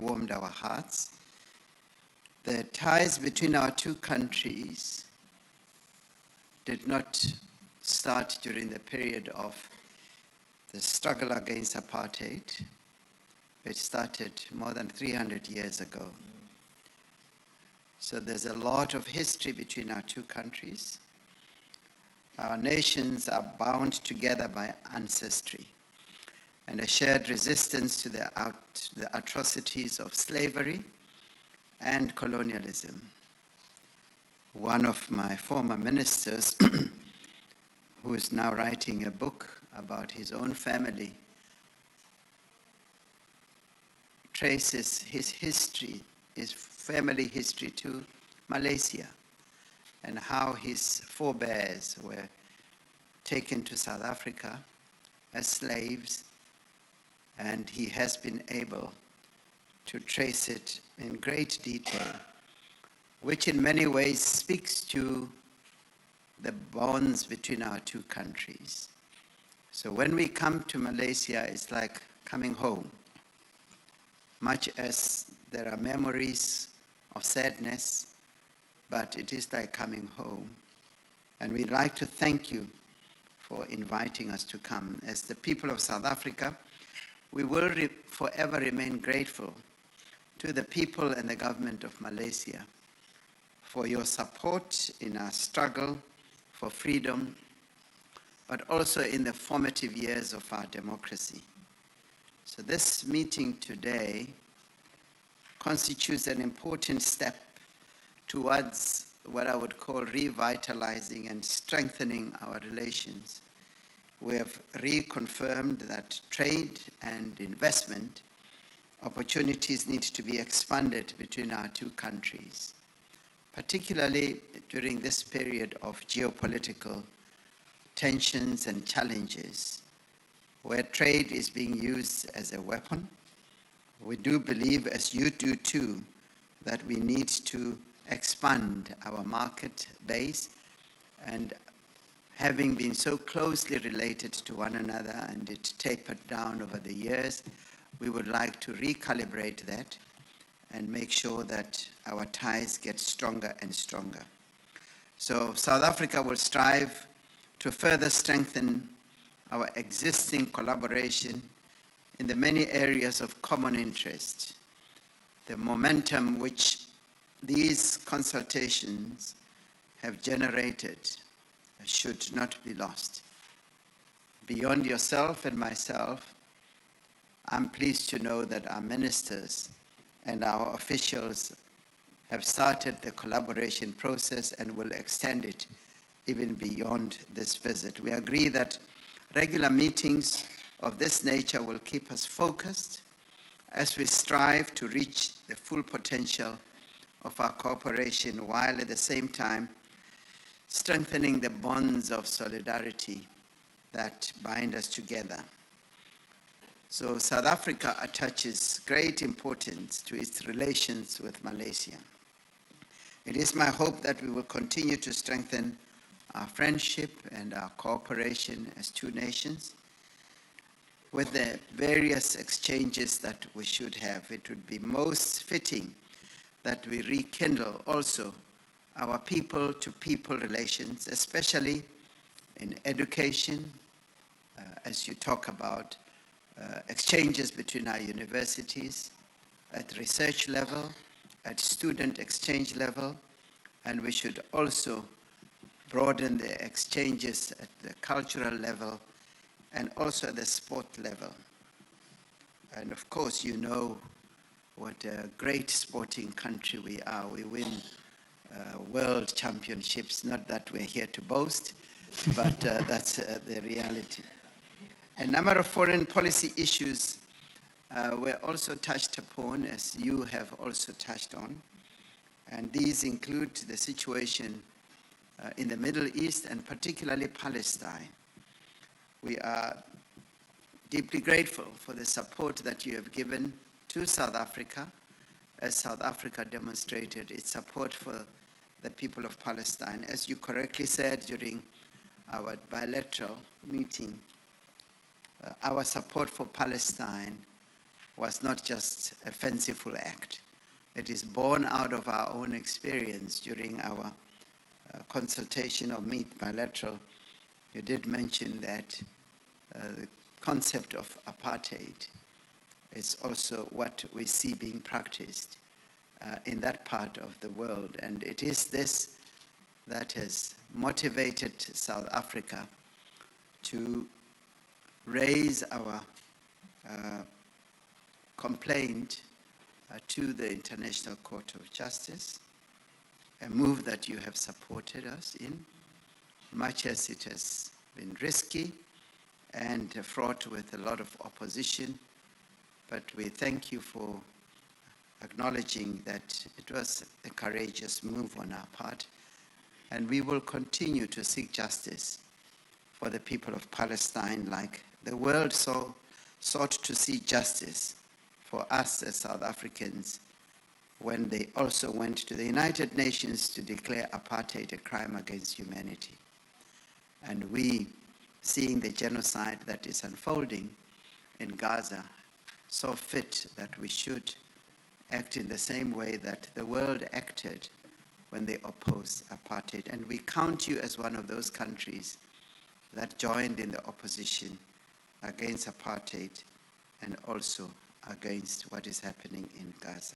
warmed our hearts. The ties between our two countries did not start during the period of the struggle against apartheid. It started more than 300 years ago. So there's a lot of history between our two countries. Our nations are bound together by ancestry and a shared resistance to the atrocities of slavery and colonialism. One of my former ministers, who is now writing a book about his own family, traces his history, his family history to Malaysia, and how his forebears were taken to South Africa as slaves, and he has been able to trace it in great detail, which in many ways speaks to the bonds between our two countries. So when we come to Malaysia, it's like coming home, much as there are memories of sadness, but it is like coming home. And we'd like to thank you for inviting us to come. As the people of South Africa, we will forever remain grateful to the people and the government of Malaysia for your support in our struggle for freedom, but also in the formative years of our democracy. So this meeting today constitutes an important step towards what I would call revitalizing and strengthening our relations. We have reconfirmed that trade and investment opportunities need to be expanded between our two countries, particularly during this period of geopolitical tensions and challenges, where trade is being used as a weapon. We do believe, as you do too, that we need to expand our market base, and having been so closely related to one another and it tapered down over the years, we would like to recalibrate that and make sure that our ties get stronger and stronger. So South Africa will strive to further strengthen our existing collaboration in the many areas of common interest. The momentum which these consultations have generated should not be lost. Beyond yourself and myself, I'm pleased to know that our ministers and our officials have started the collaboration process and will extend it even beyond this visit. We agree that regular meetings of this nature will keep us focused as we strive to reach the full potential of our cooperation, while at the same time strengthening the bonds of solidarity that bind us together. So South Africa attaches great importance to its relations with Malaysia. It is my hope that we will continue to strengthen our friendship and our cooperation as two nations with the various exchanges that we should have. It would be most fitting that we rekindle also our people-to-people relations, especially in education, as you talk about exchanges between our universities, at research level, at student exchange level, and we should also broaden the exchanges at the cultural level and also at the sport level. And of course, you know what a great sporting country we are. We win world championships, not that we're here to boast, but that's the reality. A number of foreign policy issues were also touched upon, as you have also touched on, and these include the situation in the Middle East and particularly Palestine. We are deeply grateful for the support that you have given to South Africa, as South Africa demonstrated its support for the people of Palestine. As you correctly said during our bilateral meeting, our support for Palestine was not just a fanciful act. It is born out of our own experience during our consultation or meet bilateral. You did mention that the concept of apartheid is also what we see being practiced in that part of the world. And it is this that has motivated South Africa to raise our complaint to the International Court of Justice, a move that you have supported us in, much as it has been risky and fraught with a lot of opposition. But we thank you for acknowledging that it was a courageous move on our part, and we will continue to seek justice for the people of Palestine, like the world sought to see justice for us as South Africans when they also went to the United Nations to declare apartheid a crime against humanity. And we, seeing the genocide that is unfolding in Gaza, saw fit that we should act in the same way that the world acted when they opposed apartheid. And we count you as one of those countries that joined in the opposition against apartheid and also against what is happening in Gaza.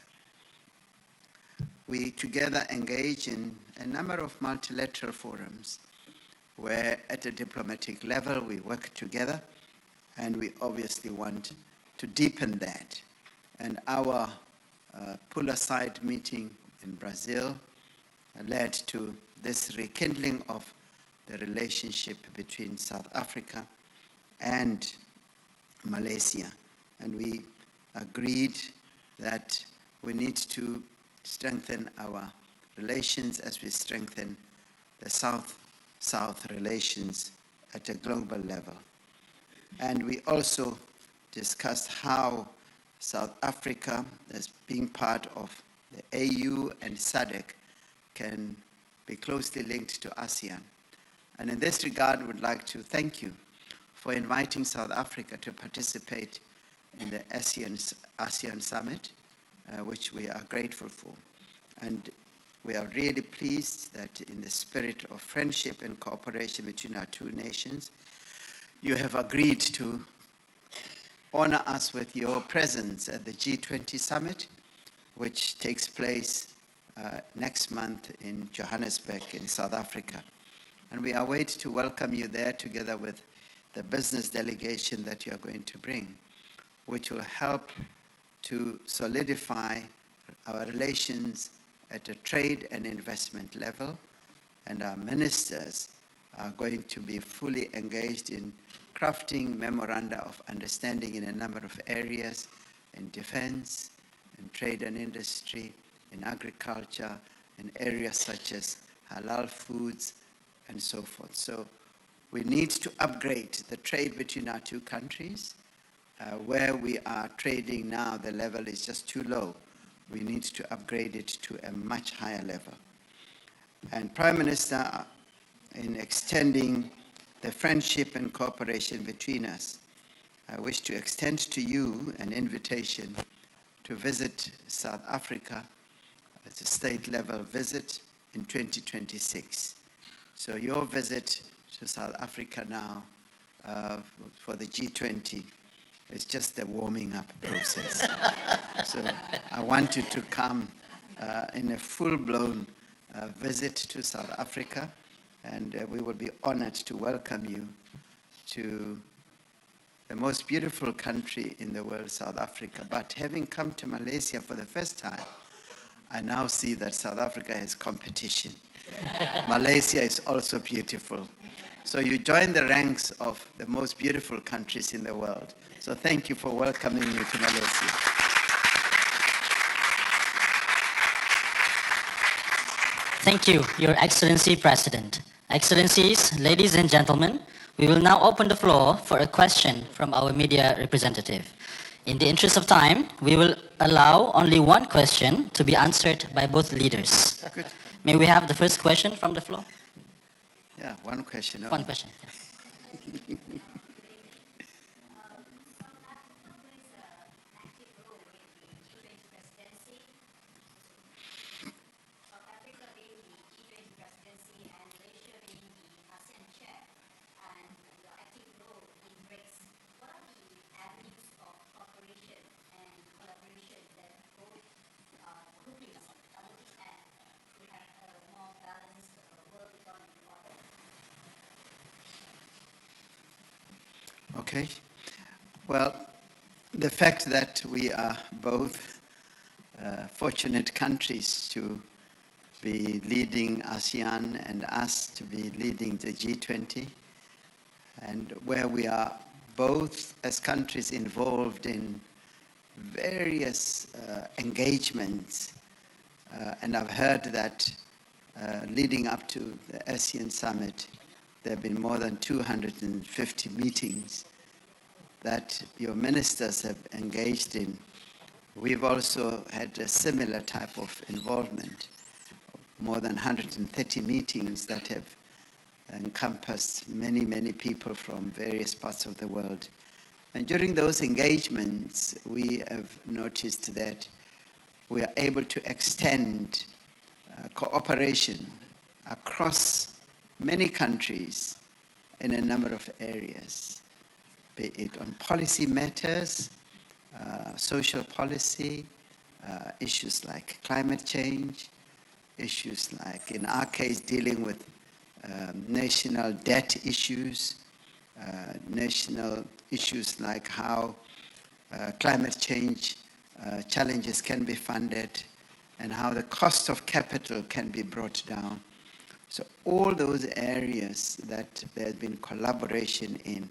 We together engage in a number of multilateral forums where at a diplomatic level we work together, and we obviously want to deepen that. And our pull-aside meeting in Brazil led to this rekindling of the relationship between South Africa and Malaysia. And we agreed that we need to strengthen our relations as we strengthen the South-South relations at a global level. And we also discussed how South Africa, as being part of the AU and SADC, can be closely linked to ASEAN. And in this regard, I would like to thank you for inviting South Africa to participate in the ASEAN Summit, which we are grateful for. And we are really pleased that in the spirit of friendship and cooperation between our two nations, you have agreed to honor us with your presence at the G20 Summit, which takes place next month in Johannesburg in South Africa. And we await to welcome you there together with the business delegation that you are going to bring, which will help to solidify our relations at a trade and investment level. And our ministers are going to be fully engaged in crafting memoranda of understanding in a number of areas, in defense, in trade and industry, in agriculture, in areas such as halal foods, and so forth. So we need to upgrade the trade between our two countries. Where we are trading now, the level is just too low. We need to upgrade it to a much higher level. And Prime Minister, in extending the friendship and cooperation between us, I wish to extend to you an invitation to visit South Africa as a state-level visit in 2026. So your visit to South Africa now for the G20 is just a warming up process. So I want you to come in a full-blown visit to South Africa, and we will be honored to welcome you to the most beautiful country in the world, South Africa. But having come to Malaysia for the first time, I now see that South Africa has competition. Malaysia is also beautiful. So you join the ranks of the most beautiful countries in the world. So thank you for welcoming me to Malaysia. Thank you, Your Excellency President. Excellencies, ladies and gentlemen, we will now open the floor for a question from our media representative. In the interest of time, we will allow only one question to be answered by both leaders. Good. May we have the first question from the floor? Yeah, one question. One question. Okay. Well, the fact that we are both fortunate countries to be leading ASEAN and us to be leading the G20, and where we are both as countries involved in various engagements. And I've heard that leading up to the ASEAN Summit, there have been more than 250 meetings that your ministers have engaged in. We've also had a similar type of involvement, more than 130 meetings that have encompassed many, many people from various parts of the world. And during those engagements, we have noticed that we are able to extend cooperation across many countries in a number of areas, be it on policy matters, social policy, issues like climate change, issues like, in our case, dealing with national debt issues, national issues like how climate change challenges can be funded and how the cost of capital can be brought down. So all those areas that there's been collaboration in,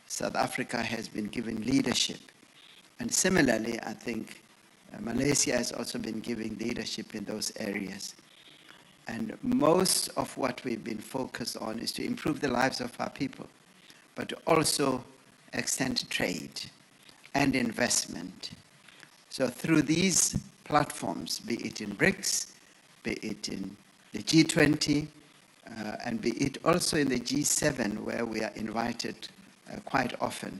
South Africa has been given leadership. And similarly, I think Malaysia has also been giving leadership in those areas. And most of what we've been focused on is to improve the lives of our people, but to also extend trade and investment. So through these platforms, be it in BRICS, be it in the G20, and be it also in the G7, where we are invited quite often.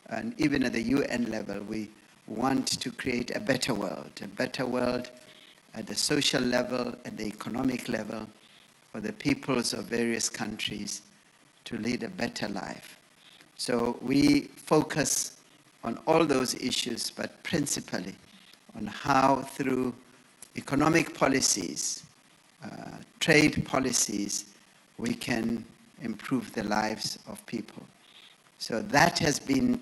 And even at the UN level, we want to create a better world at the social level, at the economic level, for the peoples of various countries to lead a better life. So we focus on all those issues, but principally on how through economic policies, trade policies, we can improve the lives of people. So that has been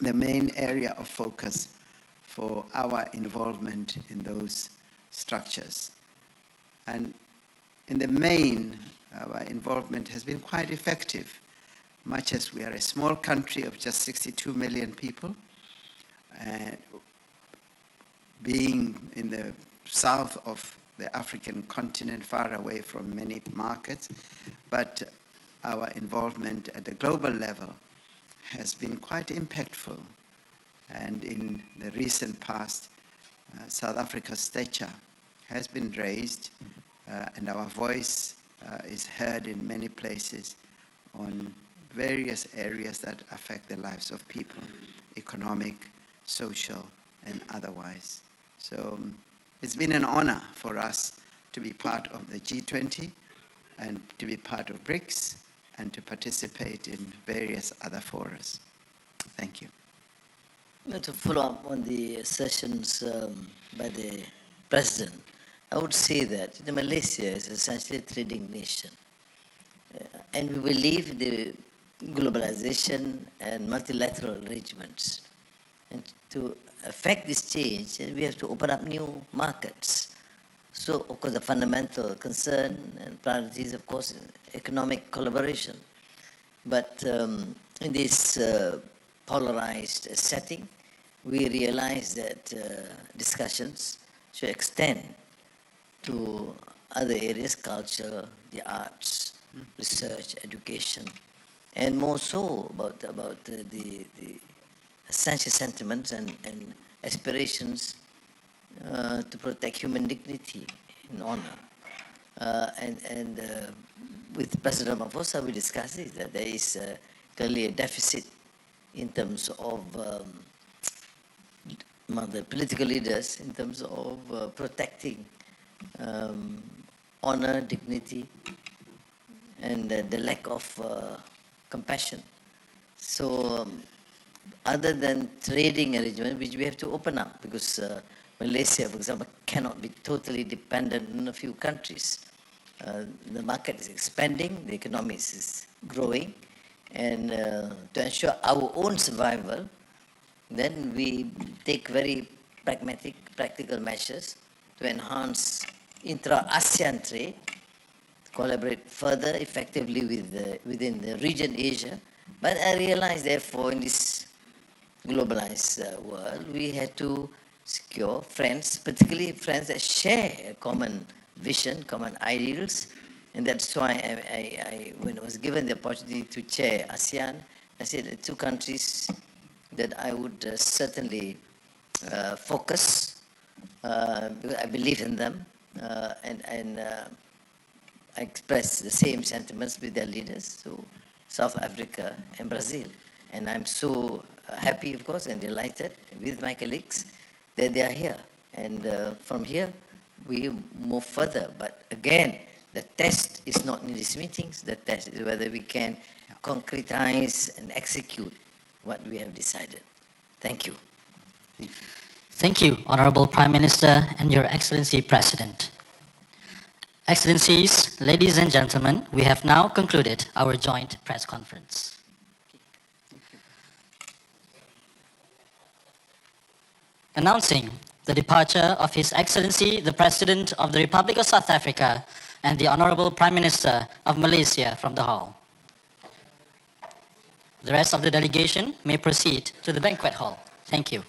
the main area of focus for our involvement in those structures. And in the main, our involvement has been quite effective, much as we are a small country of just 62 million people, being in the south of the African continent, far away from many markets, but our involvement at the global level has been quite impactful. And in the recent past, South Africa's stature has been raised, and our voice is heard in many places on various areas that affect the lives of people, economic, social, and otherwise. So it's been an honor for us to be part of the G20 and to be part of BRICS and to participate in various other forums. Thank you. To follow up on the assertions by the President, I would say that Malaysia is essentially a trading nation. And we believe in the globalization and multilateral arrangements. And to affect this change, we have to open up new markets. So, of course, the fundamental concern and priorities, of course, economic collaboration. But in this polarized setting, we realize that discussions should extend to other areas, culture, the arts, research, education, and more so about the essential sentiments and aspirations to protect human dignity and honor. And with President Ramaphosa, we discussed it, that there is clearly a deficit in terms of among the political leaders in terms of protecting honor, dignity, and the lack of compassion. So other than trading arrangement, which we have to open up, because Malaysia, for example, cannot be totally dependent on a few countries. The market is expanding, the economy is growing, and to ensure our own survival, then we take very pragmatic, practical measures to enhance intra-ASEAN trade, collaborate further effectively within the region Asia. But I realized, therefore, in this globalized world, we had to secure friends, particularly friends that share a common vision, common ideals. And that's why when I was given the opportunity to chair ASEAN, I said the two countries that I would certainly focus. I believe in them, and I express the same sentiments with their leaders, so South Africa and Brazil. And I'm so happy, of course, and delighted with my colleagues that they are here. And from here, we move further. But again, the test is not in these meetings. The test is whether we can concretize and execute what we have decided. Thank you. Thank you, Honorable Prime Minister and Your Excellency President. Excellencies, ladies and gentlemen, we have now concluded our joint press conference. Announcing the departure of His Excellency the President of the Republic of South Africa and the Honorable Prime Minister of Malaysia from the hall. The rest of the delegation may proceed to the banquet hall. Thank you.